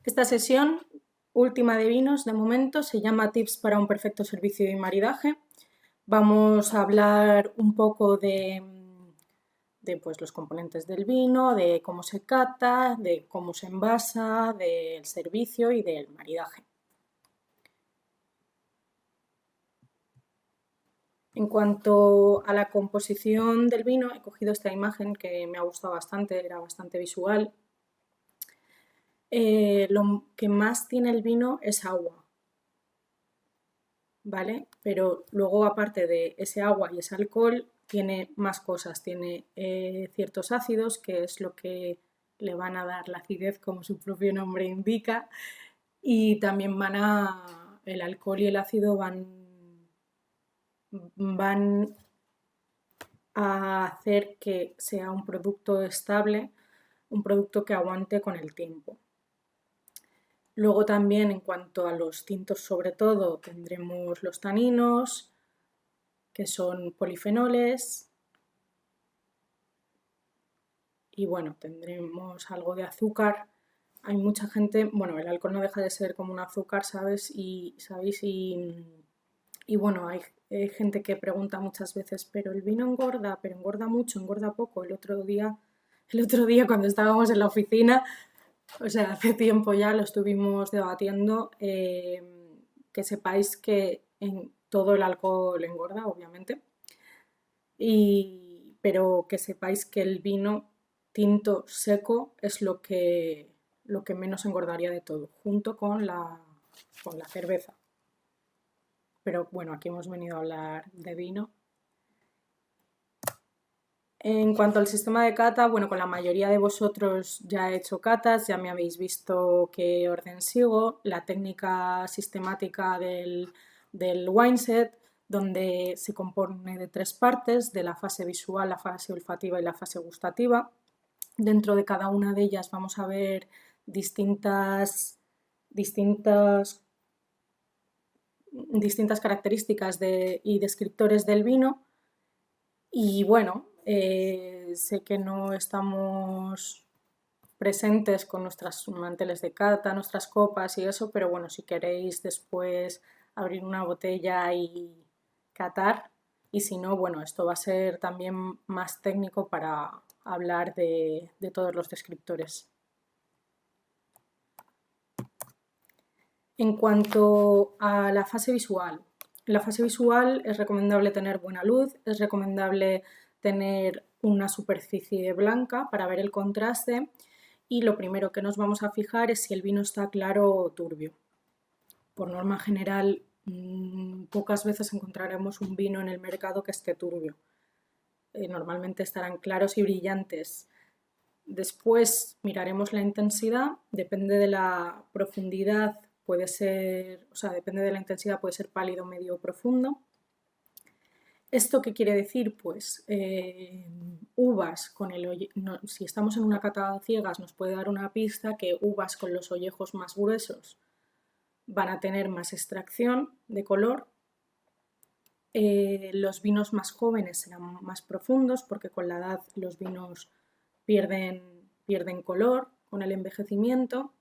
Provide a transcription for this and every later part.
Esta sesión última de vinos, de momento, se llama Tips para un perfecto servicio y maridaje. Vamos a hablar un poco de pues, los componentes del vino, de cómo se cata, de cómo se envasa, del servicio y del maridaje. En cuanto a la composición del vino, he cogido esta imagen que me ha gustado bastante, era bastante visual. Lo que más tiene el vino es agua, ¿vale? Pero luego, aparte de ese agua y ese alcohol, tiene más cosas. Tiene ciertos ácidos, que es lo que le van a dar la acidez, como su propio nombre indica, y también el alcohol y el ácido van a hacer que sea un producto estable, un producto que aguante con el tiempo. Luego también, en cuanto a los tintos, sobre todo, tendremos los taninos, que son polifenoles, y bueno, tendremos algo de azúcar. Hay mucha gente, bueno, el alcohol no deja de ser como un azúcar, ¿sabes? Y bueno, hay gente que pregunta muchas veces, pero el vino engorda, pero engorda mucho, engorda poco. El otro día cuando estábamos en la oficina, o sea, hace tiempo ya lo estuvimos debatiendo, que sepáis que en todo el alcohol engorda, obviamente, pero que sepáis que el vino tinto seco es lo que menos engordaría de todo, junto con la cerveza. Pero bueno, aquí hemos venido a hablar de vino. En cuanto al sistema de cata, bueno, con la mayoría de vosotros ya he hecho catas, ya me habéis visto qué orden sigo, la técnica sistemática del wineset, donde se compone de 3 partes, de la fase visual, la fase olfativa y la fase gustativa. Dentro de cada una de ellas vamos a ver distintas características y descriptores del vino. Y bueno, sé que no estamos presentes con nuestros manteles de cata, nuestras copas y eso, pero bueno, si queréis después abrir una botella y catar, y si no, bueno, esto va a ser también más técnico para hablar de todos los descriptores. En cuanto a la fase visual, en la fase visual es recomendable tener buena luz, es recomendable tener una superficie blanca para ver el contraste, y lo primero que nos vamos a fijar es si el vino está claro o turbio. Por norma general, pocas veces encontraremos un vino en el mercado que esté turbio. Normalmente estarán claros y brillantes. Después miraremos la intensidad, depende de la profundidad, depende de la intensidad, puede ser pálido, medio o profundo. ¿Esto qué quiere decir? Pues uvas si estamos en una cata a ciegas, nos puede dar una pista que uvas con los ollejos más gruesos van a tener más extracción de color. Los vinos más jóvenes serán más profundos, porque con la edad los vinos pierden color con el envejecimiento.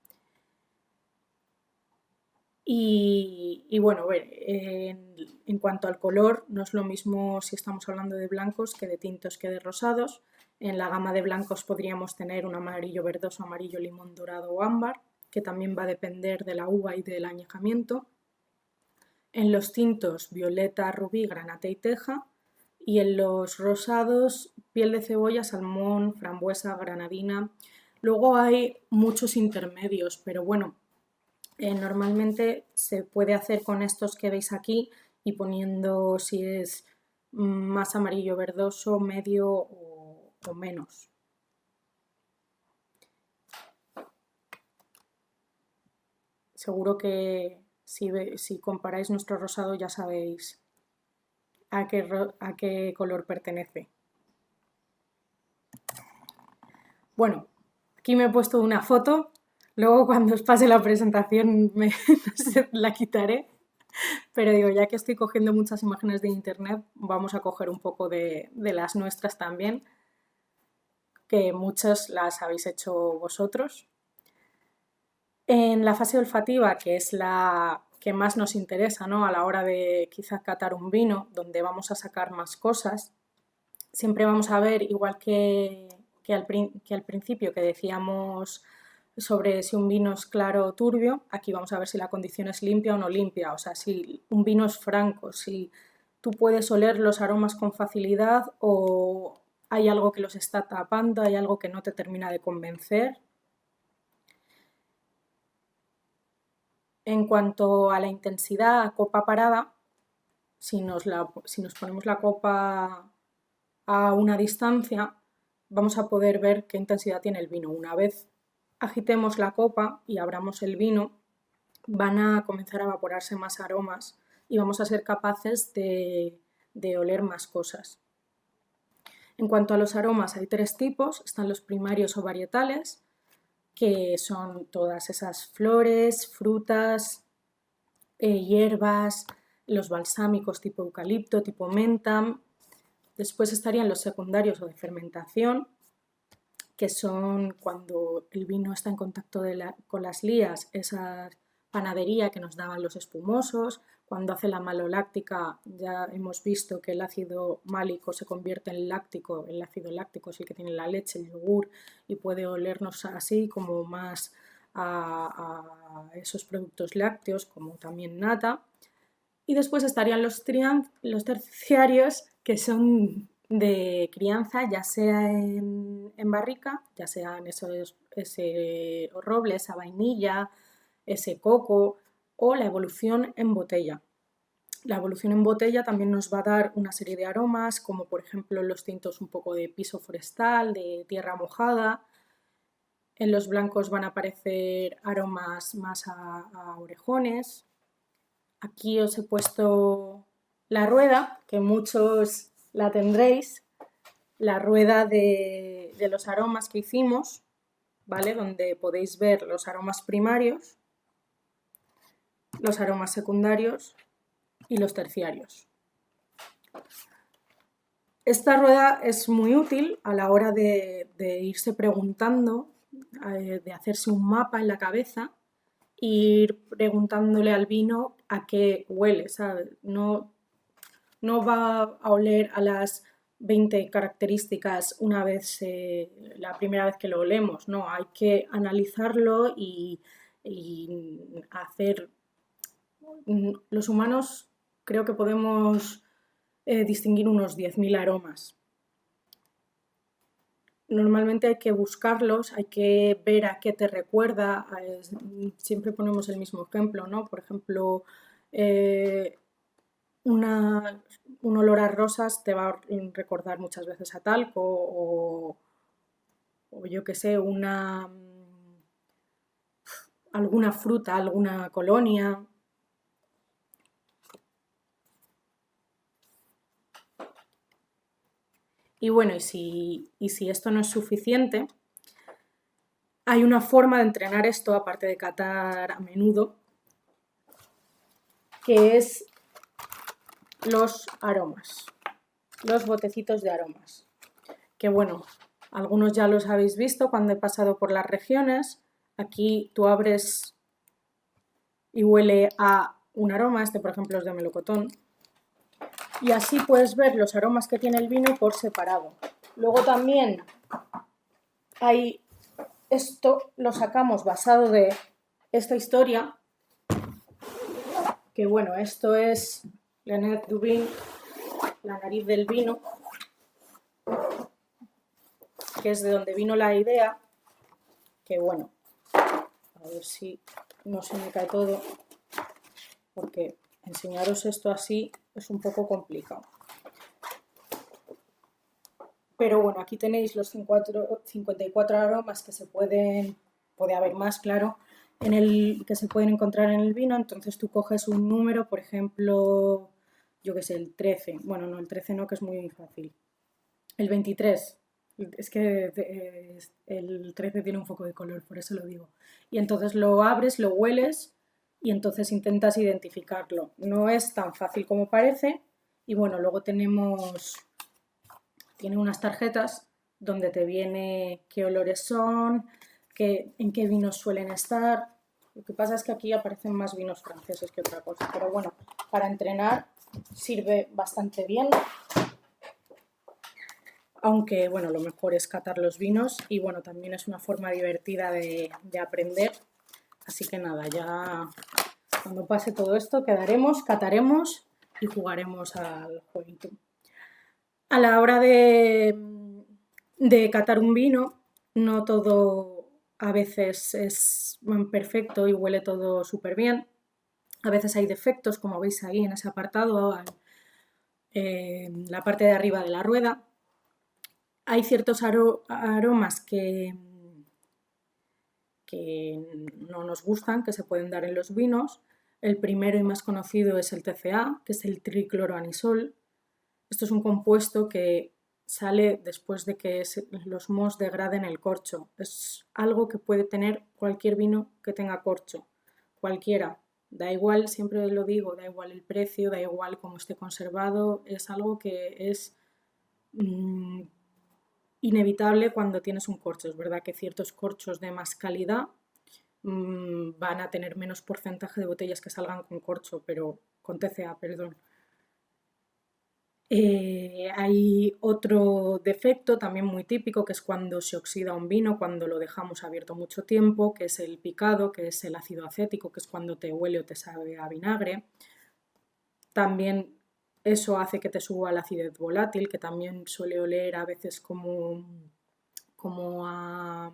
Y bueno, en cuanto al color, no es lo mismo si estamos hablando de blancos que de tintos que de rosados. En la gama de blancos podríamos tener un amarillo verdoso, amarillo limón, dorado o ámbar, que también va a depender de la uva y del añejamiento. En los tintos, violeta, rubí, granate y teja. Y en los rosados, piel de cebolla, salmón, frambuesa, granadina. Luego hay muchos intermedios, pero bueno, normalmente se puede hacer con estos que veis aquí y poniendo si es más amarillo verdoso, medio o menos. Seguro que si comparáis nuestro rosado ya sabéis a qué color pertenece. Bueno, aquí me he puesto una foto, luego cuando os pase la presentación la quitaré, pero digo, ya que estoy cogiendo muchas imágenes de internet, vamos a coger un poco de las nuestras también, que muchas las habéis hecho vosotros. En la fase olfativa, que es la que más nos interesa, ¿no? A la hora de quizás catar un vino, donde vamos a sacar más cosas, siempre vamos a ver, igual que al principio que decíamos sobre si un vino es claro o turbio, aquí vamos a ver si la condición es limpia o no limpia, o sea, si un vino es franco, si tú puedes oler los aromas con facilidad o hay algo que los está tapando, hay algo que no te termina de convencer. En cuanto a la intensidad a copa parada, si nos ponemos la copa a una distancia, vamos a poder ver qué intensidad tiene el vino. Una vez agitemos la copa y abramos el vino, van a comenzar a evaporarse más aromas y vamos a ser capaces de oler más cosas. En cuanto a los aromas, hay 3 tipos. Están los primarios o varietales, que son todas esas flores, frutas, hierbas, los balsámicos tipo eucalipto, tipo menta. Después estarían los secundarios o de fermentación, que son cuando el vino está en contacto con las lías, esa panadería que nos daban los espumosos. Cuando hace la maloláctica ya hemos visto que el ácido málico se convierte en láctico, el ácido láctico es el que tiene la leche, el yogur, y puede olernos así como más a esos productos lácteos, como también nata. Y después estarían los terciarios, que son de crianza, ya sea en barrica, ya sean ese roble, esa vainilla, ese coco, o la evolución en botella. La evolución en botella también nos va a dar una serie de aromas, como por ejemplo en los tintos un poco de piso forestal, de tierra mojada. En los blancos van a aparecer aromas más a orejones. Aquí os he puesto la rueda, que muchos la tendréis, la rueda de los aromas que hicimos, ¿vale? Donde podéis ver los aromas primarios, los aromas secundarios y los terciarios. Esta rueda es muy útil a la hora de irse preguntando, de hacerse un mapa en la cabeza e ir preguntándole al vino a qué huele, ¿sabes? No va a oler a las 20 características la primera vez que lo olemos, no, hay que analizarlo y hacer... Los humanos creo que podemos distinguir unos 10.000 aromas. Normalmente hay que buscarlos, hay que ver a qué te recuerda. Siempre ponemos el mismo ejemplo, ¿no? Por ejemplo, un olor a rosas te va a recordar muchas veces a talco o yo qué sé, alguna fruta, alguna colonia. Y bueno, y si esto no es suficiente, hay una forma de entrenar esto, aparte de catar a menudo, que es los aromas, los botecitos de aromas. Que bueno, algunos ya los habéis visto cuando he pasado por las regiones. Aquí tú abres y huele a un aroma, este por ejemplo es de melocotón. Y así puedes ver los aromas que tiene el vino por separado. Luego también esto lo sacamos basado de esta historia, que bueno, esto es Lennert Dubin, la nariz del vino, que es de donde vino la idea, que bueno, a ver si no se me cae todo, porque enseñaros esto así es un poco complicado. Pero bueno, aquí tenéis los 54 aromas que puede haber más, claro, que se pueden encontrar en el vino. Entonces tú coges un número, por ejemplo, yo qué sé, el 13. Bueno, no, el 13 no, que es muy fácil. El 23. Es que el 13 tiene un foco de color, por eso lo digo. Y entonces lo abres, lo hueles y entonces intentas identificarlo. No es tan fácil como parece. Y bueno, luego tiene unas tarjetas donde te viene qué olores son, en qué vinos suelen estar. Lo que pasa es que aquí aparecen más vinos franceses que otra cosa, pero bueno, para entrenar sirve bastante bien. Aunque, bueno, lo mejor es catar los vinos y, bueno, también es una forma divertida de aprender. Así que nada, ya cuando pase todo esto quedaremos, cataremos y jugaremos al jueguito. A la hora de catar un vino, no todo a veces es perfecto y huele todo súper bien. A veces hay defectos, como veis ahí en ese apartado, en la parte de arriba de la rueda. Hay ciertos aromas que no nos gustan, que se pueden dar en los vinos. El primero y más conocido es el TCA, que es el tricloroanisol. Esto es un compuesto que sale después de que los mohos degraden el corcho. Es algo que puede tener cualquier vino que tenga corcho, cualquiera. Da igual, siempre lo digo, da igual el precio, da igual cómo esté conservado, es algo que es inevitable cuando tienes un corcho. Es verdad que ciertos corchos de más calidad van a tener menos porcentaje de botellas que salgan con corcho, pero con TCA, perdón. Hay otro defecto también muy típico, que es cuando se oxida un vino, cuando lo dejamos abierto mucho tiempo, que es el picado, que es el ácido acético, que es cuando te huele o te sabe a vinagre. También eso hace que te suba la acidez volátil, que también suele oler a veces como a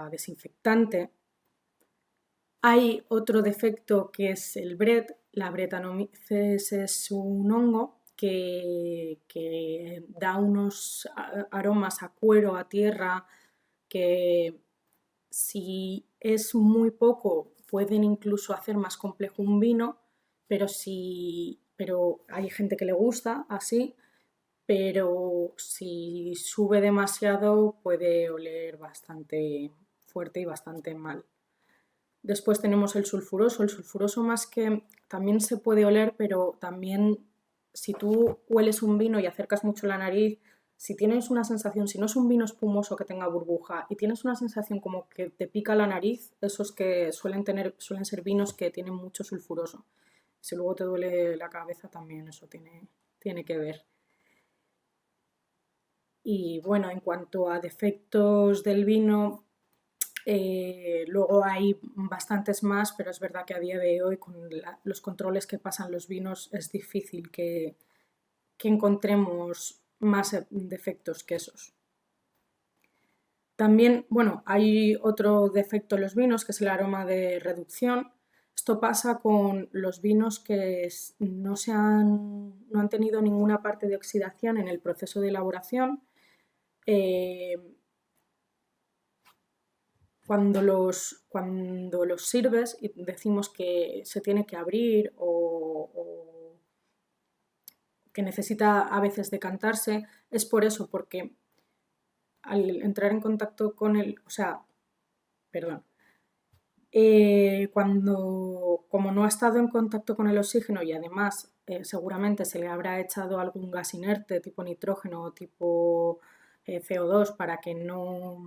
desinfectante. Hay otro defecto que es el bret. La Brettanomyces es un hongo que da unos aromas a cuero, a tierra, que si es muy poco pueden incluso hacer más complejo un vino, pero hay gente que le gusta así, pero si sube demasiado puede oler bastante fuerte y bastante mal. Después tenemos el sulfuroso más que también se puede oler, pero también si tú hueles un vino y acercas mucho la nariz, si tienes una sensación, si no es un vino espumoso que tenga burbuja y tienes una sensación como que te pica la nariz, esos que suelen ser vinos que tienen mucho sulfuroso. Si luego te duele la cabeza también eso tiene que ver. Y bueno, en cuanto a defectos del vino, luego hay bastantes más, pero es verdad que a día de hoy con los controles que pasan los vinos es difícil que encontremos más defectos que esos. También, bueno, hay otro defecto en los vinos que es el aroma de reducción. Esto pasa con los vinos que no han tenido ninguna parte de oxidación en el proceso de elaboración. Cuando los sirves y decimos que se tiene que abrir o que necesita a veces decantarse, es por eso, porque al entrar en contacto con como no ha estado en contacto con el oxígeno y además seguramente se le habrá echado algún gas inerte tipo nitrógeno o tipo CO2 para que no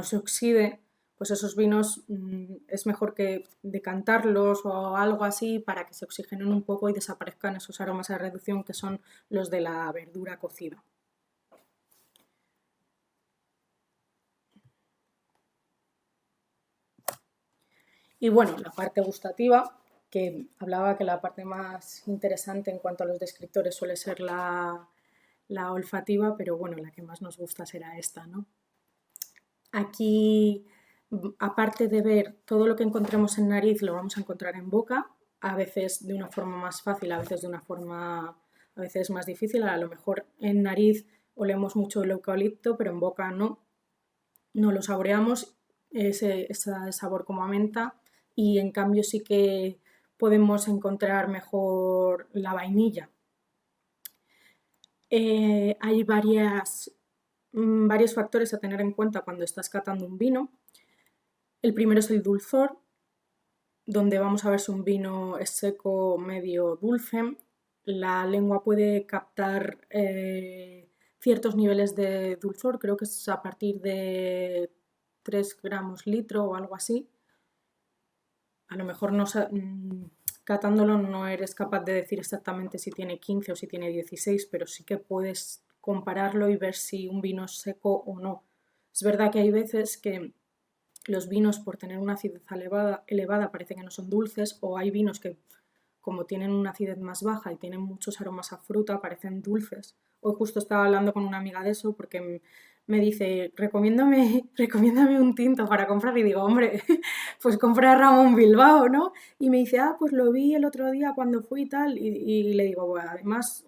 se oxide, pues esos vinos es mejor que decantarlos o algo así para que se oxigenen un poco y desaparezcan esos aromas a reducción que son los de la verdura cocida. Y bueno, la parte gustativa, que hablaba que la parte más interesante en cuanto a los descriptores suele ser la olfativa, pero bueno, la que más nos gusta será esta, ¿no? Aquí, aparte de ver todo lo que encontremos en nariz, lo vamos a encontrar en boca, a veces de una forma más fácil, a veces de una forma a veces más difícil. A lo mejor en nariz olemos mucho el eucalipto, pero en boca no lo saboreamos, ese sabor como a menta, y en cambio sí que podemos encontrar mejor la vainilla. Hay varios factores a tener en cuenta cuando estás catando un vino. El primero es el dulzor, donde vamos a ver si un vino es seco, medio, dulce. La lengua puede captar ciertos niveles de dulzor, creo que es a partir de 3 gramos litro o algo así. A lo mejor no, catándolo no eres capaz de decir exactamente si tiene 15 o si tiene 16, pero sí que puedes compararlo y ver si un vino es seco o no. Es verdad que hay veces que los vinos, por tener una acidez elevada, parece que no son dulces, o hay vinos que, como tienen una acidez más baja y tienen muchos aromas a fruta, parecen dulces. Hoy justo estaba hablando con una amiga de eso porque me dice, recomiéndame un tinto para comprar, y digo, hombre, pues compra Ramón Bilbao, ¿no? Y me dice, pues lo vi el otro día cuando fui y tal, y le digo, bueno, además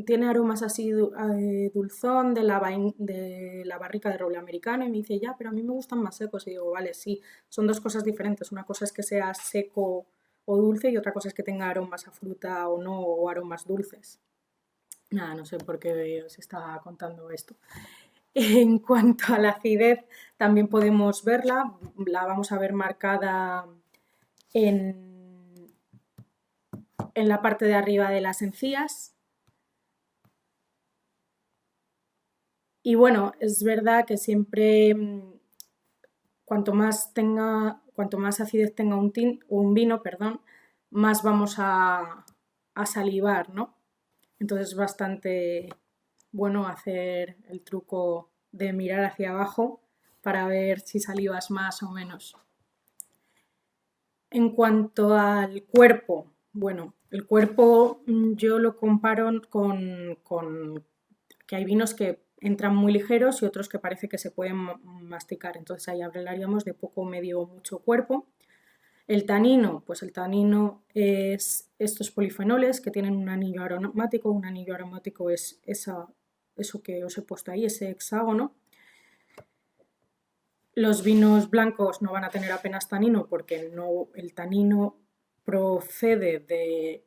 tiene aromas así dulzón de la barrica de roble americano, y me dice, ya, pero a mí me gustan más secos, y digo, vale, sí, son dos cosas diferentes, una cosa es que sea seco o dulce y otra cosa es que tenga aromas a fruta o no, o aromas dulces. Nada, no sé por qué os estaba contando esto. En cuanto a la acidez, también podemos verla, la vamos a ver marcada en la parte de arriba de las encías. Y bueno, es verdad que siempre, cuanto más acidez tenga un vino, perdón, más vamos a salivar, ¿no? Entonces es bastante bueno hacer el truco de mirar hacia abajo para ver si salivas más o menos. En cuanto al cuerpo, bueno, el cuerpo yo lo comparo con que hay vinos que entran muy ligeros y otros que parece que se pueden masticar. Entonces ahí hablaríamos de poco, medio o mucho cuerpo. El tanino, pues el tanino es estos polifenoles que tienen un anillo aromático. Un anillo aromático es eso que os he puesto ahí, ese hexágono. Los vinos blancos no van a tener apenas tanino porque el tanino procede de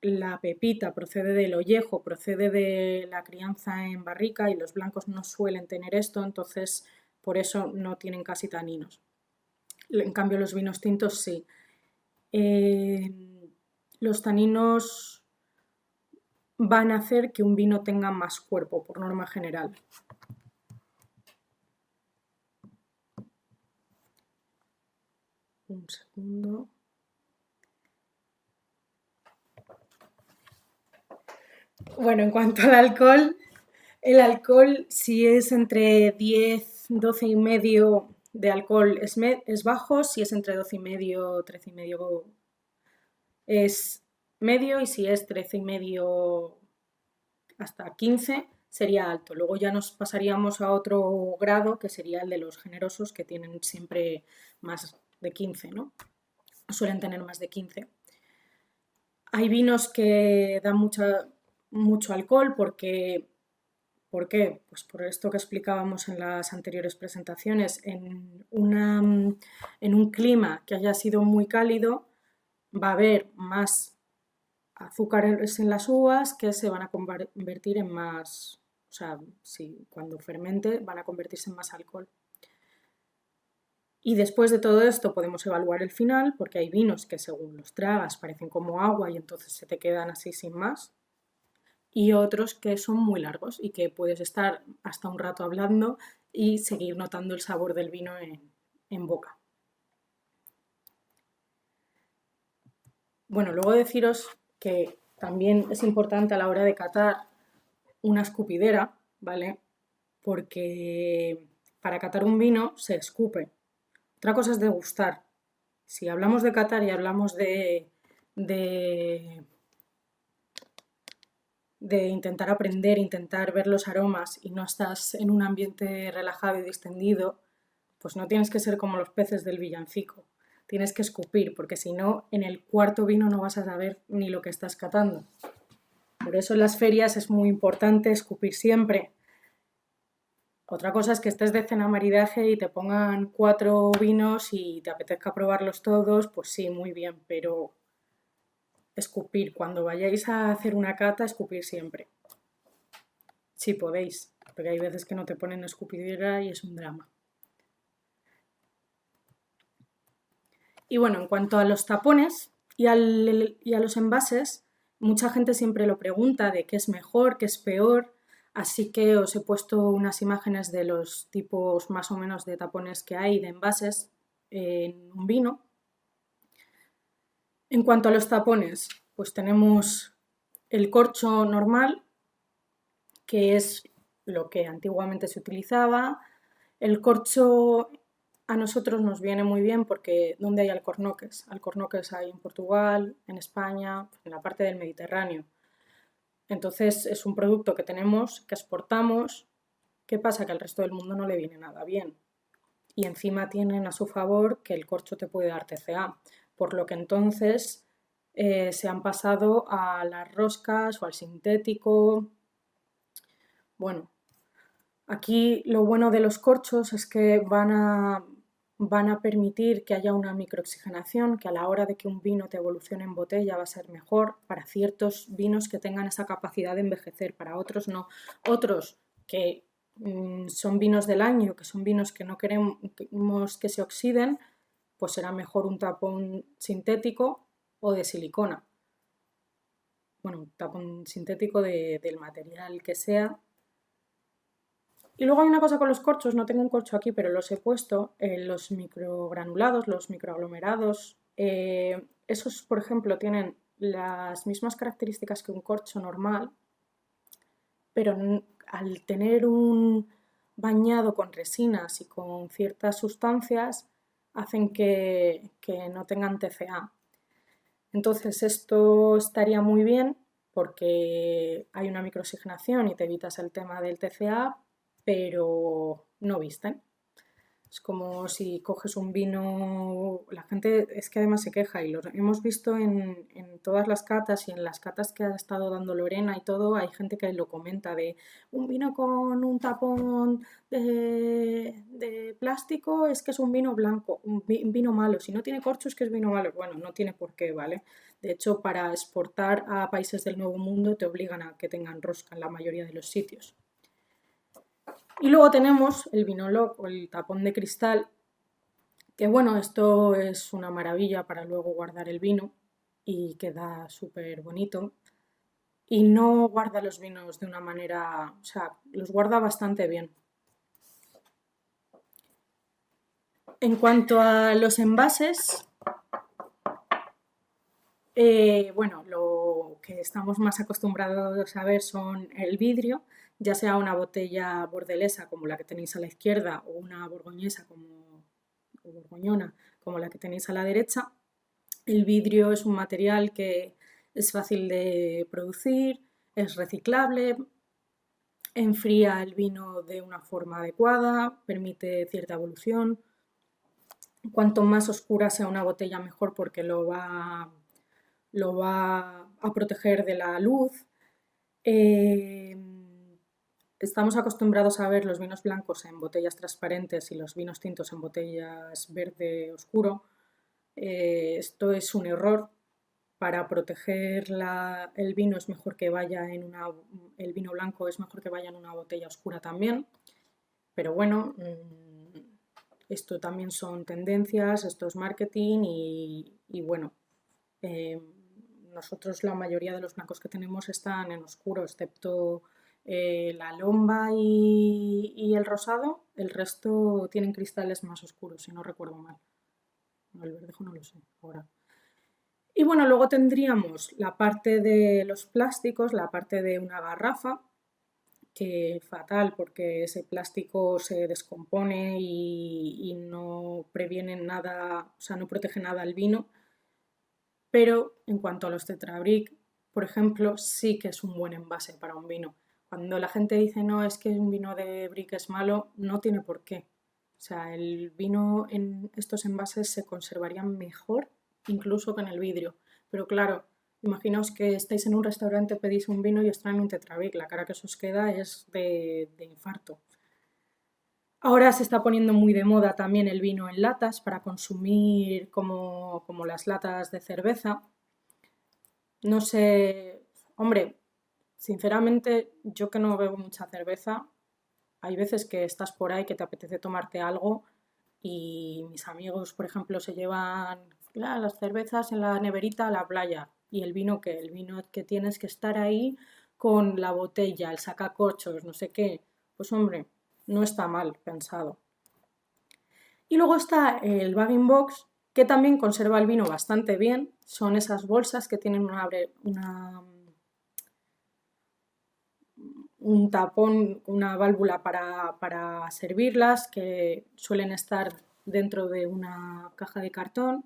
la pepita, procede del ollejo, procede de la crianza en barrica, y los blancos no suelen tener esto, entonces por eso no tienen casi taninos. En cambio los vinos tintos sí. Los taninos van a hacer que un vino tenga más cuerpo, por norma general. Un segundo. Bueno, en cuanto al alcohol, el alcohol, si es entre 10, 12 y medio de alcohol es bajo, si es entre 12 y medio, 13 y medio es medio, y si es 13 y medio hasta 15 sería alto. Luego ya nos pasaríamos a otro grado, que sería el de los generosos, que tienen siempre más de 15, ¿no? Suelen tener más de 15. Hay vinos que dan mucho alcohol porque... ¿Por qué? Pues por esto que explicábamos en las anteriores presentaciones. En un clima que haya sido muy cálido va a haber más azúcares en las uvas que se van a convertir en más, o sea, cuando fermente van a convertirse en más alcohol. Y después de todo esto podemos evaluar el final, porque hay vinos que según los tragas parecen como agua y entonces se te quedan así sin más, y otros que son muy largos y que puedes estar hasta un rato hablando y seguir notando el sabor del vino en boca. Bueno, luego deciros que también es importante a la hora de catar una escupidera, ¿vale? Porque para catar un vino se escupe. Otra cosa es degustar. Si hablamos de catar y hablamos de intentar aprender, intentar ver los aromas, y no estás en un ambiente relajado y distendido, pues no tienes que ser como los peces del villancico. Tienes que escupir, porque si no, en el cuarto vino no vas a saber ni lo que estás catando. Por eso en las ferias es muy importante escupir siempre. Otra cosa es que estés de cena maridaje y te pongan 4 vinos y te apetezca probarlos todos, pues sí, muy bien, pero escupir. Cuando vayáis a hacer una cata, escupir siempre. Si podéis, porque hay veces que no te ponen escupidera y es un drama. Y bueno, en cuanto a los tapones y a los envases, mucha gente siempre lo pregunta de qué es mejor, qué es peor. Así que os he puesto unas imágenes de los tipos más o menos de tapones que hay, de envases en un vino. En cuanto a los tapones, pues tenemos el corcho normal, que es lo que antiguamente se utilizaba. El corcho a nosotros nos viene muy bien porque ¿dónde hay alcornoques? Alcornoques hay en Portugal, en España, en la parte del Mediterráneo. Entonces es un producto que tenemos, que exportamos. ¿Qué pasa? Que al resto del mundo no le viene nada bien. Y encima tienen a su favor que el corcho te puede dar TCA, por lo que entonces se han pasado a las roscas o al sintético. Bueno, aquí lo bueno de los corchos es que van a permitir que haya una microoxigenación, que a la hora de que un vino te evolucione en botella va a ser mejor para ciertos vinos que tengan esa capacidad de envejecer, para otros no. Otros que son vinos del año, que son vinos que no queremos que se oxiden, pues será mejor un tapón sintético o de silicona. Bueno, un tapón sintético del material que sea. Y luego hay una cosa con los corchos, no tengo un corcho aquí, pero los he puesto, los microgranulados, los microaglomerados. Esos, por ejemplo, tienen las mismas características que un corcho normal, pero al tener un bañado con resinas y con ciertas sustancias, hacen que no tengan TCA. Entonces esto estaría muy bien porque hay una microoxigenación y te evitas el tema del TCA, pero no visten. Es como si coges un vino, la gente es que además se queja y lo hemos visto en todas las catas y en las catas que ha estado dando Lorena y todo, hay gente que lo comenta de un vino con un tapón de plástico es que es un vino blanco, un vino malo, si no tiene corcho es que es vino malo, bueno, no tiene por qué, ¿vale? De hecho, para exportar a países del Nuevo Mundo te obligan a que tengan rosca en la mayoría de los sitios. Y luego tenemos el Vinolog o el tapón de cristal, que bueno, esto es una maravilla para luego guardar el vino y queda súper bonito. Y no guarda los vinos de una manera, o sea, los guarda bastante bien. En cuanto a los envases, bueno, lo que estamos más acostumbrados a ver son el vidrio, ya sea una botella bordelesa como la que tenéis a la izquierda o una borgoñesa o borgoñona como la que tenéis a la derecha. El vidrio es un material que es fácil de producir, es reciclable, enfría el vino de una forma adecuada, permite cierta evolución. Cuanto más oscura sea una botella mejor porque lo va a proteger de la luz. Estamos acostumbrados a ver los vinos blancos en botellas transparentes y los vinos tintos en botellas verde oscuro. Esto es un error. Para proteger el vino es mejor que vaya el vino blanco es mejor que vaya en una botella oscura también. Pero bueno, esto también son tendencias, esto es marketing y bueno, nosotros la mayoría de los blancos que tenemos están en oscuro, excepto la lomba y el rosado, el resto tienen cristales más oscuros, si no recuerdo mal. El verdejo no lo sé ahora. Y bueno, luego tendríamos la parte de los plásticos, la parte de una garrafa, que fatal porque ese plástico se descompone y no previene nada, o sea, no protege nada al vino. Pero en cuanto a los Tetrabric, por ejemplo, sí que es un buen envase para un vino. Cuando la gente dice no, es que un vino de brick es malo, no tiene por qué. O sea, el vino en estos envases se conservaría mejor incluso que en el vidrio. Pero claro, imaginaos que estáis en un restaurante, pedís un vino y os traen un Tetrabric. La cara que os queda es de infarto. Ahora se está poniendo muy de moda también el vino en latas para consumir como las latas de cerveza. No sé, hombre, sinceramente yo que no bebo mucha cerveza, hay veces que estás por ahí que te apetece tomarte algo y mis amigos, por ejemplo, se llevan las cervezas en la neverita a la playa y el vino que tienes que estar ahí con la botella, el sacacorchos, no sé qué, pues hombre, no está mal pensado. Y luego está el bag-in-box, que también conserva el vino bastante bien. Son esas bolsas que tienen un tapón, una válvula para servirlas, que suelen estar dentro de una caja de cartón.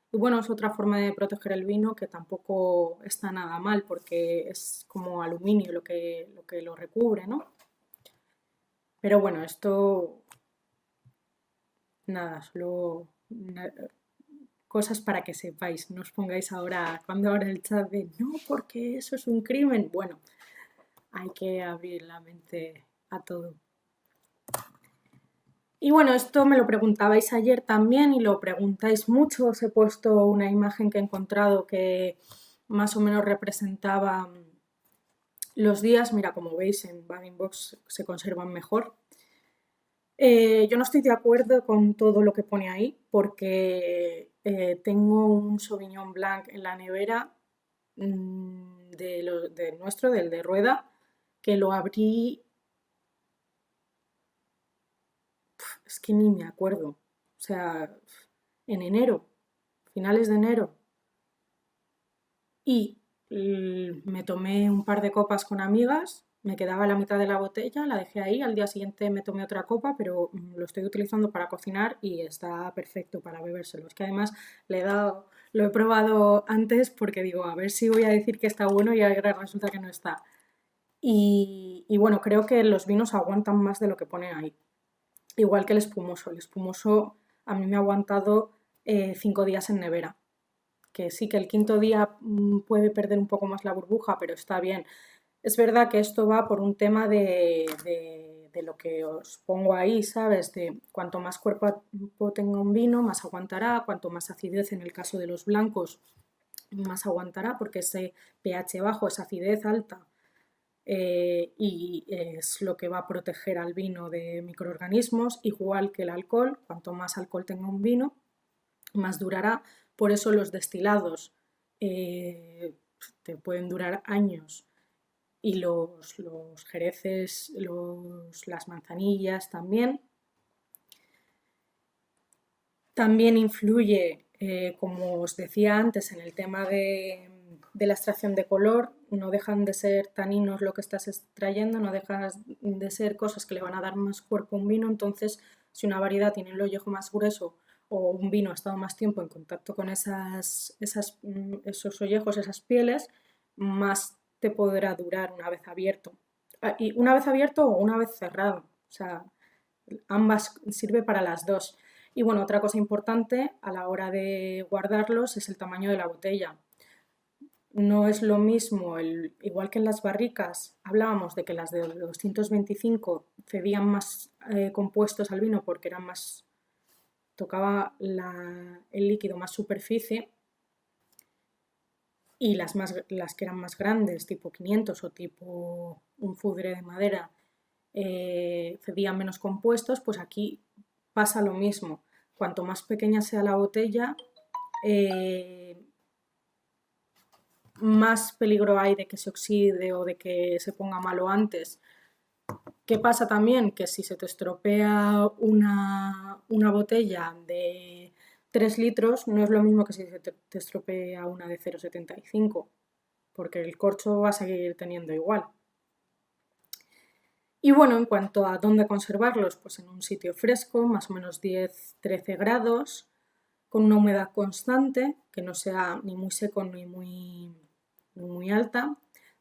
Y bueno, es otra forma de proteger el vino que tampoco está nada mal porque es como aluminio lo que lo recubre, ¿no? Pero bueno, esto nada, solo cosas para que sepáis, no os pongáis ahora, cuando ahora el chat de no, porque eso es un crimen. Bueno, hay que abrir la mente a todo. Y bueno, esto me lo preguntabais ayer también y lo preguntáis mucho. Os he puesto una imagen que he encontrado que más o menos representaba los días. Mira, como veis, en bag-in-box se conservan mejor. Yo no estoy de acuerdo con todo lo que pone ahí porque tengo un Sauvignon Blanc en la nevera del nuestro, del de Rueda, que lo abrí, es que ni me acuerdo, o sea, en enero, finales de enero. Y me tomé un par de copas con amigas, me quedaba la mitad de la botella, la dejé ahí, al día siguiente me tomé otra copa, pero lo estoy utilizando para cocinar y está perfecto para bebérselo. Es que además lo he probado antes porque digo, a ver si voy a decir que está bueno y ahora resulta que no está. Y bueno, creo que los vinos aguantan más de lo que pone ahí. Igual que el espumoso. El espumoso a mí me ha aguantado 5 días en nevera, que sí que el quinto día puede perder un poco más la burbuja, pero está bien. Es verdad que esto va por un tema de lo que os pongo ahí, ¿sabes? De cuanto más cuerpo tenga un vino, más aguantará, cuanto más acidez en el caso de los blancos, más aguantará, porque ese pH bajo, esa acidez alta, y es lo que va a proteger al vino de microorganismos, igual que el alcohol. Cuanto más alcohol tenga un vino, más durará. Por eso los destilados te pueden durar años y los jereces, las manzanillas también. También influye, como os decía antes, en el tema de la extracción de color. No dejan de ser taninos lo que estás extrayendo, no dejan de ser cosas que le van a dar más cuerpo a un vino. Entonces, si una variedad tiene el ollejo más grueso o un vino ha estado más tiempo en contacto con esos ollejos, esas pieles, más te podrá durar una vez abierto. Y una vez abierto o una vez cerrado. O sea, ambas sirve para las dos. Y bueno, otra cosa importante a la hora de guardarlos es el tamaño de la botella. No es lo mismo, igual que en las barricas, hablábamos de que las de 225 cedían más compuestos al vino porque eran más, tocaba el líquido más superficie, y las que eran más grandes, tipo 500 o tipo un fudre de madera, cedían menos compuestos. Pues aquí pasa lo mismo. Cuanto más pequeña sea la botella, más peligro hay de que se oxide o de que se ponga malo antes. ¿Qué pasa también? Que si se te estropea una botella de 3 litros, no es lo mismo que si se te estropea una de 0,75, porque el corcho va a seguir teniendo igual. Y bueno, en cuanto a dónde conservarlos, pues en un sitio fresco, más o menos 10-13 grados, con una humedad constante, que no sea ni muy seco ni muy alta,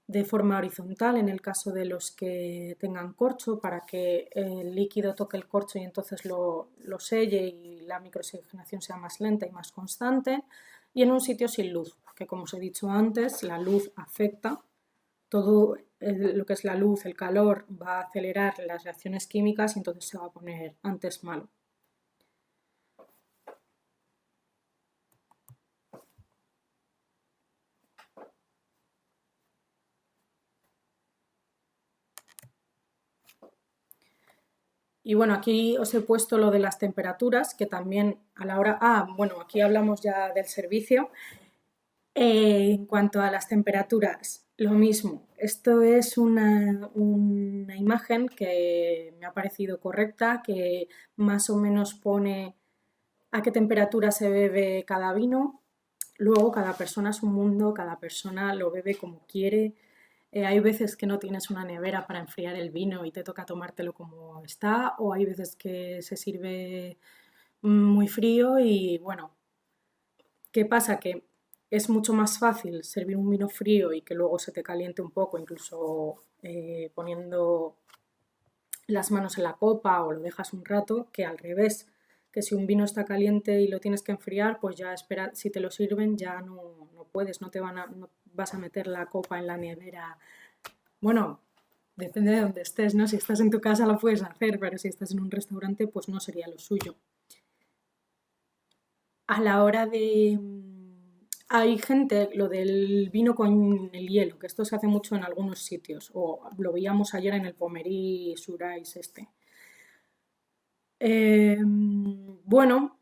de forma horizontal en el caso de los que tengan corcho, para que el líquido toque el corcho y entonces lo selle y la microoxigenación sea más lenta y más constante, y en un sitio sin luz, que como os he dicho antes, la luz afecta. Todo lo que es la luz, el calor, va a acelerar las reacciones químicas y entonces se va a poner antes malo. Y bueno, aquí os he puesto lo de las temperaturas, que también a la hora... bueno, aquí hablamos ya del servicio. En cuanto a las temperaturas, Lo mismo, esto es una imagen que me ha parecido correcta, que más o menos pone a qué temperatura se bebe cada vino. Luego cada persona es un mundo, cada persona lo bebe como quiere. Hay veces que no tienes una nevera para enfriar el vino y te toca tomártelo como está, o hay veces que se sirve muy frío y bueno, ¿qué pasa? Que es mucho más fácil servir un vino frío y que luego se te caliente un poco, incluso poniendo las manos en la copa o lo dejas un rato, que al revés, que si un vino está caliente y lo tienes que enfriar, pues ya espera, si te lo sirven ya no puedes, no vas a meter la copa en la nevera. Bueno, depende de dónde estés, ¿no? Si estás en tu casa lo puedes hacer, pero si estás en un restaurante, pues no sería lo suyo. A la hora de... Hay gente, lo del vino con el hielo, que esto se hace mucho en algunos sitios, o lo veíamos ayer en el Pommery Surais este. Bueno,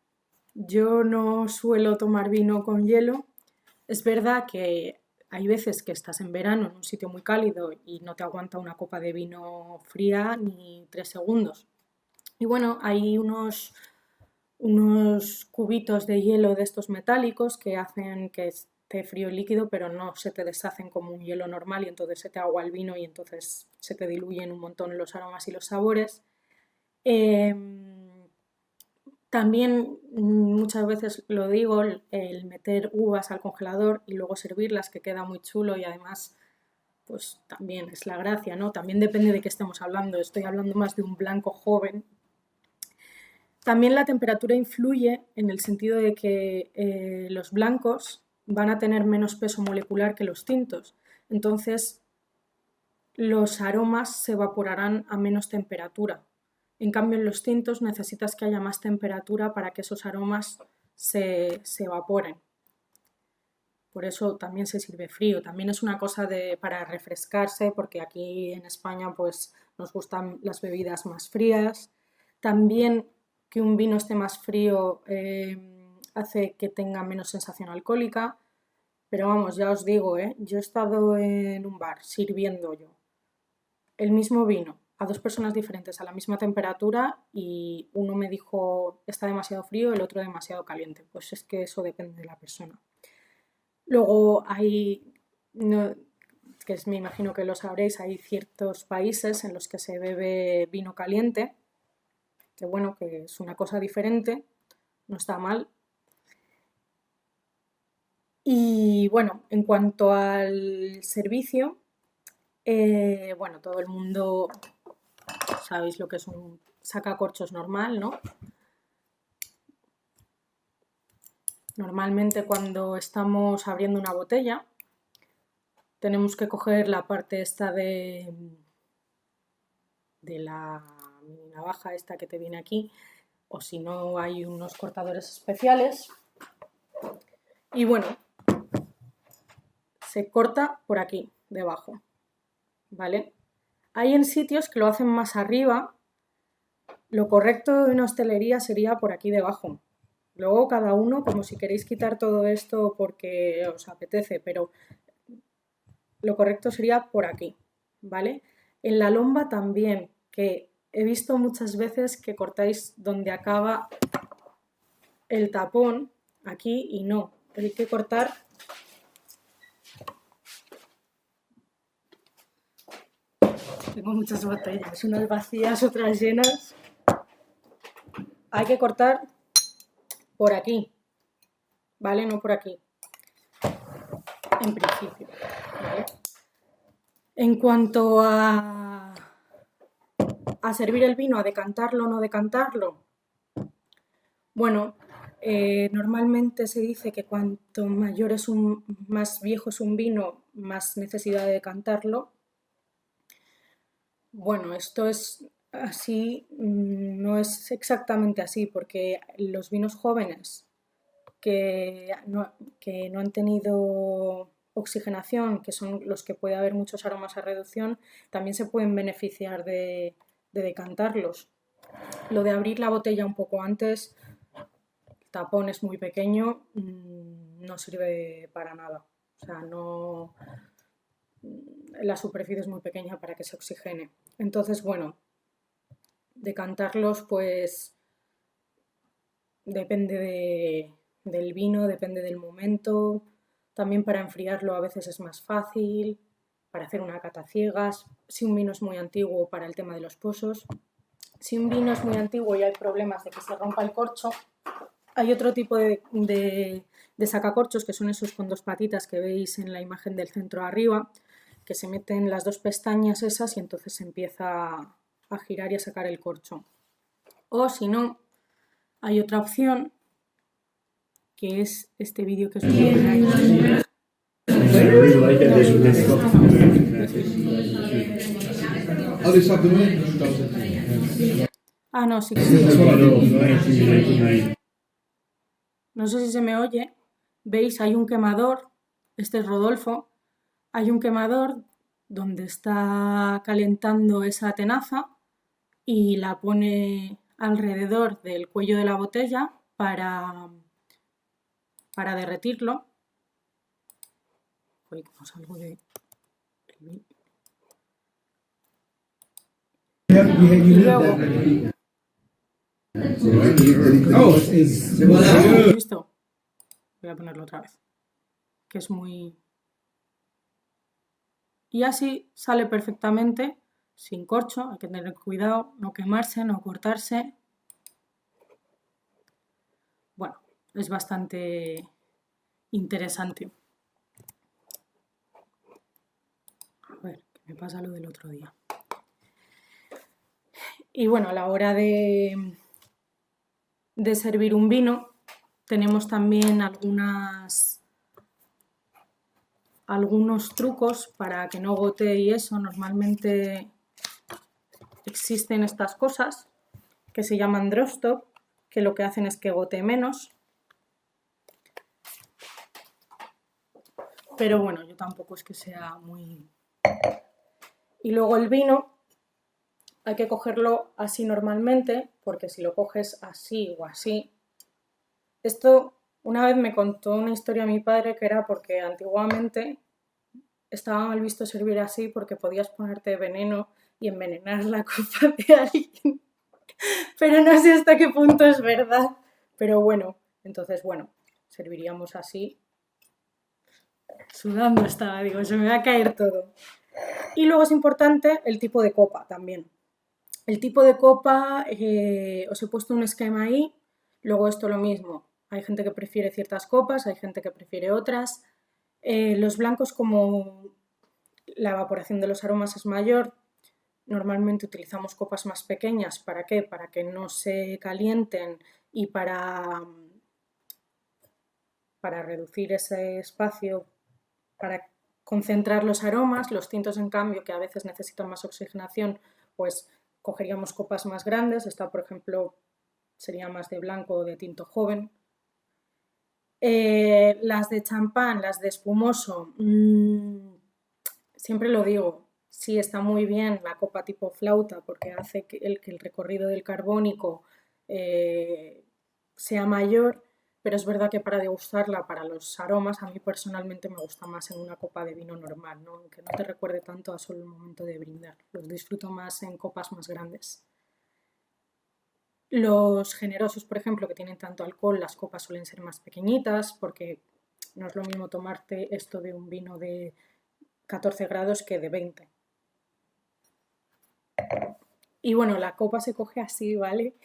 yo no suelo tomar vino con hielo. Es verdad que hay veces que estás en verano en un sitio muy cálido y no te aguanta una copa de vino fría ni 3 segundos. Y bueno, hay unos cubitos de hielo de estos metálicos que hacen que esté frío y líquido, pero no se te deshacen como un hielo normal y entonces se te agua el vino y entonces se te diluyen un montón los aromas y los sabores. También muchas veces lo digo, el meter uvas al congelador y luego servirlas, que queda muy chulo y además pues también es la gracia, ¿no? También depende de qué estemos hablando. Estoy hablando más de un blanco joven. También la temperatura influye en el sentido de que los blancos van a tener menos peso molecular que los tintos. Entonces, los aromas se evaporarán a menos temperatura. En cambio, en los tintos necesitas que haya más temperatura para que esos aromas se evaporen. Por eso también se sirve frío. También es una cosa para refrescarse, porque aquí en España pues, nos gustan las bebidas más frías. También que un vino esté más frío hace que tenga menos sensación alcohólica. Pero vamos, ya os digo, yo he estado en un bar sirviendo yo el mismo vino a dos personas diferentes a la misma temperatura y uno me dijo está demasiado frío, el otro demasiado caliente. Pues es que eso depende de la persona. Luego hay, no, que me imagino que lo sabréis, hay ciertos países en los que se bebe vino caliente, que bueno, que es una cosa diferente, no está mal. Y bueno, en cuanto al servicio, bueno, todo el mundo sabéis lo que es un sacacorchos normal, ¿no? Normalmente cuando estamos abriendo una botella tenemos que coger la parte esta de la navaja esta que te viene aquí, o si no hay unos cortadores especiales. Y bueno, se corta por aquí, debajo, ¿vale? Hay en sitios que lo hacen más arriba. Lo correcto de una hostelería sería por aquí debajo. Luego cada uno, como si queréis quitar todo esto porque os apetece, pero lo correcto sería por aquí, ¿vale? En la lomba también, que he visto muchas veces que cortáis donde acaba el tapón, aquí, y no. Hay que cortar tengo muchas botellas, unas vacías, otras llenas. Hay que cortar por aquí, ¿vale? No por aquí, en principio, ¿vale? En cuanto a servir el vino, a decantarlo o no decantarlo, bueno, normalmente se dice que cuanto mayor más viejo es un vino, más necesidad de decantarlo. Bueno, esto es así, no es exactamente así, porque los vinos jóvenes que no han tenido oxigenación, que son los que puede haber muchos aromas a reducción, también se pueden beneficiar de decantarlos. Lo de abrir la botella un poco antes, el tapón es muy pequeño, no sirve para nada. O sea, no, la superficie es muy pequeña para que se oxigene. Entonces, bueno, decantarlos pues depende del vino, depende del momento. También para enfriarlo a veces es más fácil, para hacer una cata ciegas. Si un vino es muy antiguo, para el tema de los pozos. Si un vino es muy antiguo y hay problemas de que se rompa el corcho, hay otro tipo de sacacorchos, que son esos con dos patitas que veis en la imagen del centro arriba, que se meten las dos pestañas esas y entonces se empieza a girar y a sacar el corcho. O si no, hay otra opción, que es este vídeo que os voy a poner. Ah, no, sí que sí. No sé si se me oye. ¿Veis? Hay un quemador. Este es Rodolfo. Hay un quemador donde está calentando esa tenaza y la pone alrededor del cuello de la botella para derretirlo. Uy, como salgo de... Y luego... ¿Has visto? Voy a ponerlo otra vez. Que es muy... Y así sale perfectamente, sin corcho. Hay que tener cuidado, no quemarse, no cortarse. Bueno, es bastante interesante. A ver, que me pasa lo del otro día. Y bueno, a la hora de servir un vino, tenemos también algunos trucos para que no gotee y eso. Normalmente existen estas cosas que se llaman drop-stop, que lo que hacen es que gotee menos. Pero bueno, yo tampoco es que sea muy... Y luego el vino hay que cogerlo así normalmente, porque si lo coges así o así... Esto una vez me contó una historia mi padre, que era porque antiguamente estaba mal visto servir así porque podías ponerte veneno y envenenar la copa de alguien. Pero no sé hasta qué punto es verdad. Pero bueno, entonces bueno, serviríamos así. Sudando estaba, digo, se me va a caer todo. Y luego es importante el tipo de copa también. El tipo de copa, os he puesto un esquema ahí. Luego esto lo mismo. Hay gente que prefiere ciertas copas, hay gente que prefiere otras. Los blancos, como la evaporación de los aromas es mayor, normalmente utilizamos copas más pequeñas. ¿Para qué? Para que no se calienten y para reducir ese espacio, para concentrar los aromas. Los tintos, en cambio, que a veces necesitan más oxigenación, pues cogeríamos copas más grandes. Esta, por ejemplo, sería más de blanco o de tinto joven. Las de champán, las de espumoso, siempre lo digo, sí está muy bien la copa tipo flauta porque hace que el recorrido del carbónico sea mayor, pero es verdad que para degustarla, para los aromas, a mí personalmente me gusta más en una copa de vino normal, ¿no? Aunque no te recuerde tanto a solo el momento de brindar, los disfruto más en copas más grandes. Los generosos, por ejemplo, que tienen tanto alcohol, las copas suelen ser más pequeñitas porque no es lo mismo tomarte esto de un vino de 14 grados que de 20. Y bueno, la copa se coge así, ¿vale?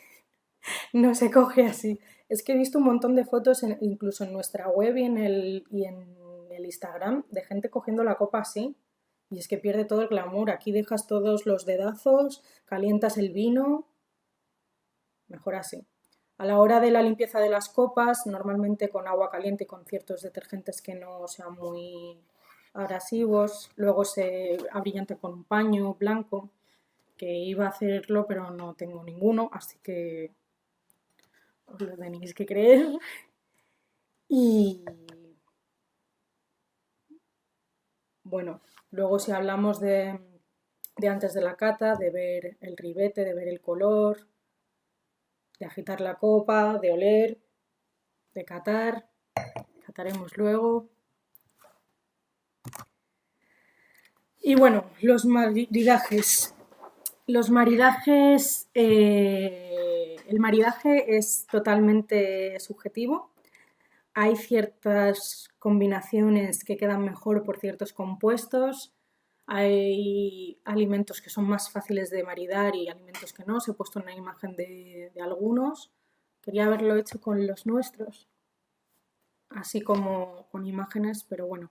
No se coge así. Es que he visto un montón de fotos, incluso en nuestra web y en el Instagram, de gente cogiendo la copa así. Y es que pierde todo el glamour. Aquí dejas todos los dedazos, calientas el vino. Mejor así. A la hora de la limpieza de las copas, normalmente con agua caliente y con ciertos detergentes que no sean muy abrasivos. Luego se abrillante con un paño blanco, que iba a hacerlo pero no tengo ninguno, así que os lo tenéis que creer. Y bueno, luego si hablamos de antes de la cata, de ver el ribete, de ver el color, de agitar la copa, de oler, de catar, cataremos luego. Y bueno, los maridajes. Los maridajes, el maridaje es totalmente subjetivo. Hay ciertas combinaciones que quedan mejor por ciertos compuestos. Hay alimentos que son más fáciles de maridar y alimentos que no. Os he puesto una imagen de algunos. Quería haberlo hecho con los nuestros, así como con imágenes, pero bueno,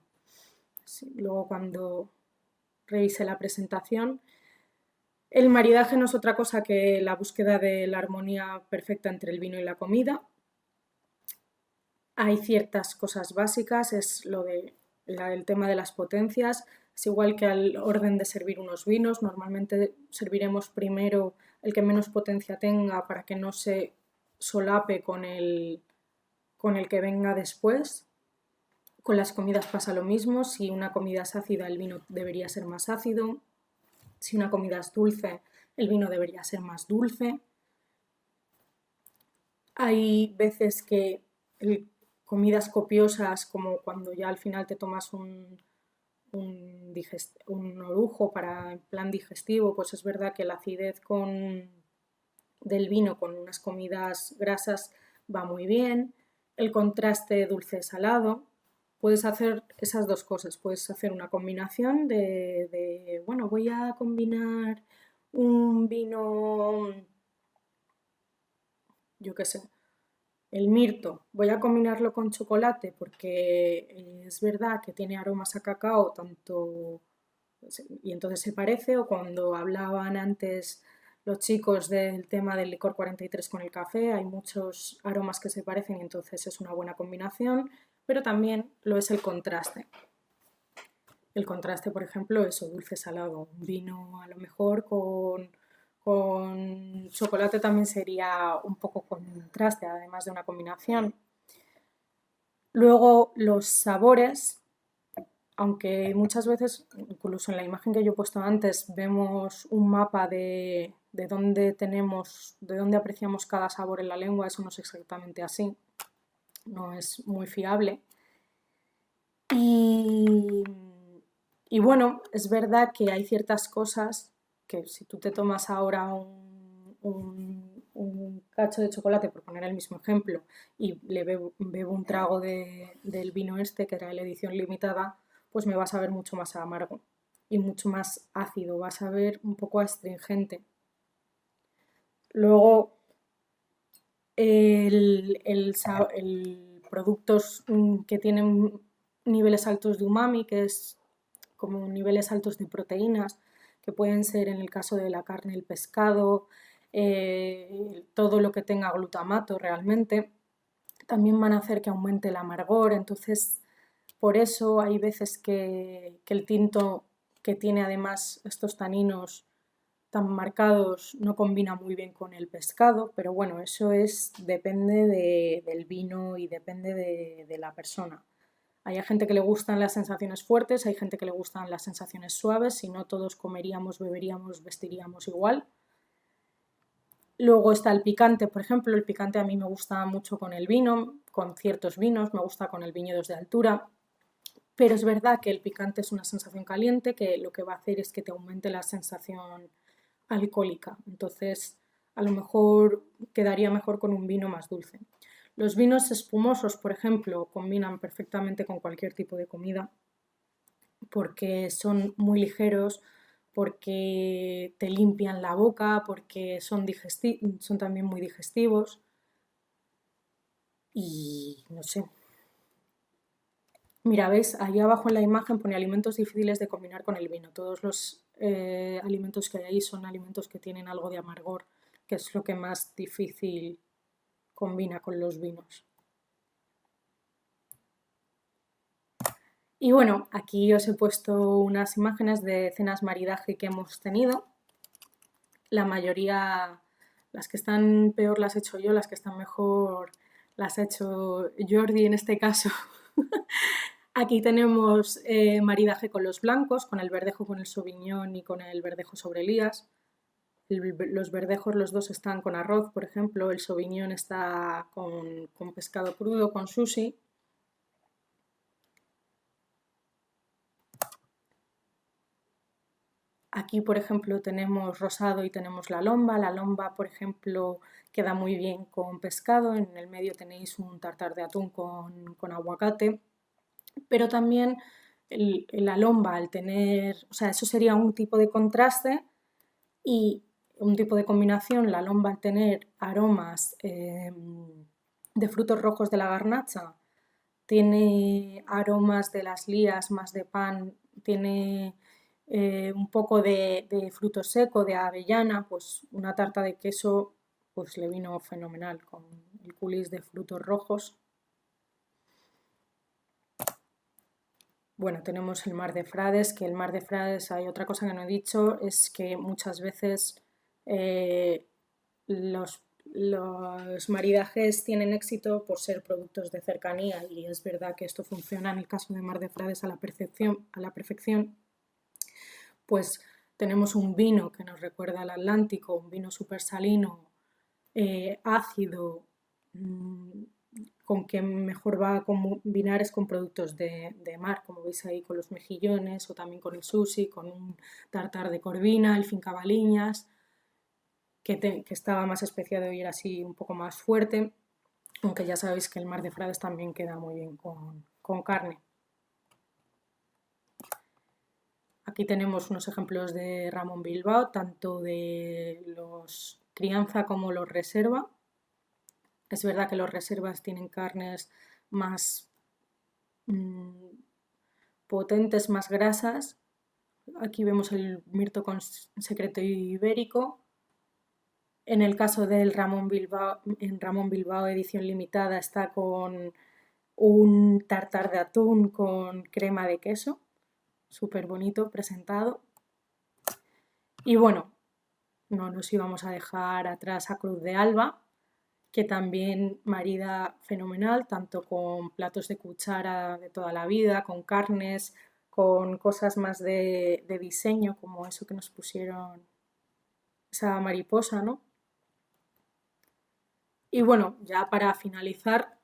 sí, luego cuando revise la presentación. El maridaje no es otra cosa que la búsqueda de la armonía perfecta entre el vino y la comida. Hay ciertas cosas básicas, es el tema de las potencias, es igual que al orden de servir unos vinos, normalmente serviremos primero el que menos potencia tenga para que no se solape con el que venga después. Con las comidas pasa lo mismo, si una comida es ácida el vino debería ser más ácido, si una comida es dulce el vino debería ser más dulce. Hay veces que comidas copiosas, como cuando ya al final te tomas un orujo para en plan digestivo, pues es verdad que la acidez del vino con unas comidas grasas va muy bien. El contraste dulce-salado. Puedes hacer esas dos cosas. Puedes hacer una combinación bueno, voy a combinar un vino, yo qué sé, el mirto, voy a combinarlo con chocolate porque es verdad que tiene aromas a cacao, tanto y entonces se parece, o cuando hablaban antes los chicos del tema del licor 43 con el café, hay muchos aromas que se parecen y entonces es una buena combinación, pero también lo es el contraste. El contraste, por ejemplo, eso, dulce-salado, un vino a lo mejor con chocolate también sería un poco contraste, además de una combinación. Luego los sabores, aunque muchas veces, incluso en la imagen que yo he puesto antes, vemos un mapa de dónde apreciamos cada sabor en la lengua, eso no es exactamente así, no es muy fiable. Y, y bueno, es verdad que hay ciertas cosas que si tú te tomas ahora un cacho de chocolate, por poner el mismo ejemplo, y bebo un trago del vino este, que era la edición limitada, pues me va a saber mucho más amargo y mucho más ácido, va a saber un poco astringente. Luego, productos que tienen niveles altos de umami, que es como niveles altos de proteínas, que pueden ser en el caso de la carne, el pescado, todo lo que tenga glutamato realmente, también van a hacer que aumente el amargor. Entonces, por eso hay veces que el tinto, que tiene además estos taninos tan marcados, no combina muy bien con el pescado, pero bueno, eso depende del vino y depende de la persona. Hay gente que le gustan las sensaciones fuertes, hay gente que le gustan las sensaciones suaves, si no todos comeríamos, beberíamos, vestiríamos igual. Luego está el picante, por ejemplo, el picante a mí me gusta mucho con el vino, con ciertos vinos, me gusta con el viñedos de altura, pero es verdad que el picante es una sensación caliente que lo que va a hacer es que te aumente la sensación alcohólica, entonces a lo mejor quedaría mejor con un vino más dulce. Los vinos espumosos, por ejemplo, combinan perfectamente con cualquier tipo de comida porque son muy ligeros, porque te limpian la boca, porque son también muy digestivos y no sé. Mira, ¿ves? Ahí abajo en la imagen pone alimentos difíciles de combinar con el vino. Todos los alimentos que hay ahí son alimentos que tienen algo de amargor, que es lo que más difícil combina con los vinos. Y bueno, aquí os he puesto unas imágenes de cenas maridaje que hemos tenido. La mayoría, las que están peor las he hecho yo, las que están mejor las ha hecho Jordi en este caso. Aquí tenemos maridaje con los blancos, con el verdejo con el sauvignon y con el verdejo sobre Elías. Los verdejos los dos están con arroz, por ejemplo, el sauvignon está con pescado crudo, con sushi. Aquí, por ejemplo, tenemos rosado y tenemos la lomba. La lomba, por ejemplo, queda muy bien con pescado. En el medio tenéis un tartar de atún con aguacate. Pero también la lomba, al tener, o sea, eso sería un tipo de contraste y un tipo de combinación. La lomba, al tener aromas de frutos rojos de la garnacha, tiene aromas de las lías, más de pan, tiene un poco de fruto seco, de avellana, pues una tarta de queso pues le vino fenomenal con el coulis de frutos rojos. Bueno, tenemos el mar de Frades, que el mar de Frades, hay otra cosa que no he dicho, es que muchas veces los maridajes tienen éxito por ser productos de cercanía y es verdad que esto funciona en el caso de Mar de Frades a la perfección. Pues tenemos un vino que nos recuerda al Atlántico, un vino súper salino, ácido, con que mejor va a combinar es con productos de mar, como veis ahí con los mejillones o también con el sushi, con un tartar de corvina, el fincabaliñas, que estaba más especiado y era así un poco más fuerte, aunque ya sabéis que el mar de Frades también queda muy bien con carne. Aquí tenemos unos ejemplos de Ramón Bilbao, tanto de los crianza como los reserva. Es verdad que los reservas tienen carnes más potentes, más grasas. Aquí vemos el mirto con secreto ibérico. En el caso del Ramón Bilbao, en Ramón Bilbao edición limitada está con un tartar de atún con crema de queso, súper bonito presentado. Y bueno, no nos íbamos a dejar atrás a Cruz de Alba, que también marida fenomenal, tanto con platos de cuchara de toda la vida, con carnes, con cosas más de diseño, como eso que nos pusieron, esa mariposa, ¿no? Y bueno, ya para finalizar,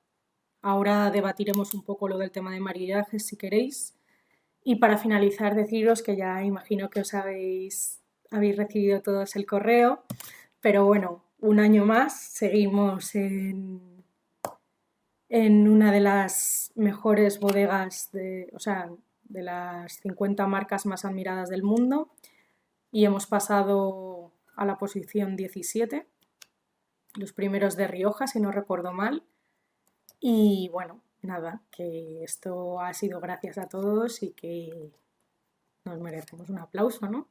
ahora debatiremos un poco lo del tema de maridajes, si queréis. Y para finalizar, deciros que ya imagino que habéis recibido todos el correo, pero bueno, un año más, seguimos en una de las mejores bodegas o sea, de las 50 marcas más admiradas del mundo y hemos pasado a la posición 17, los primeros de Rioja, si no recuerdo mal. Y bueno, nada, que esto ha sido gracias a todos y que nos merecemos un aplauso, ¿no?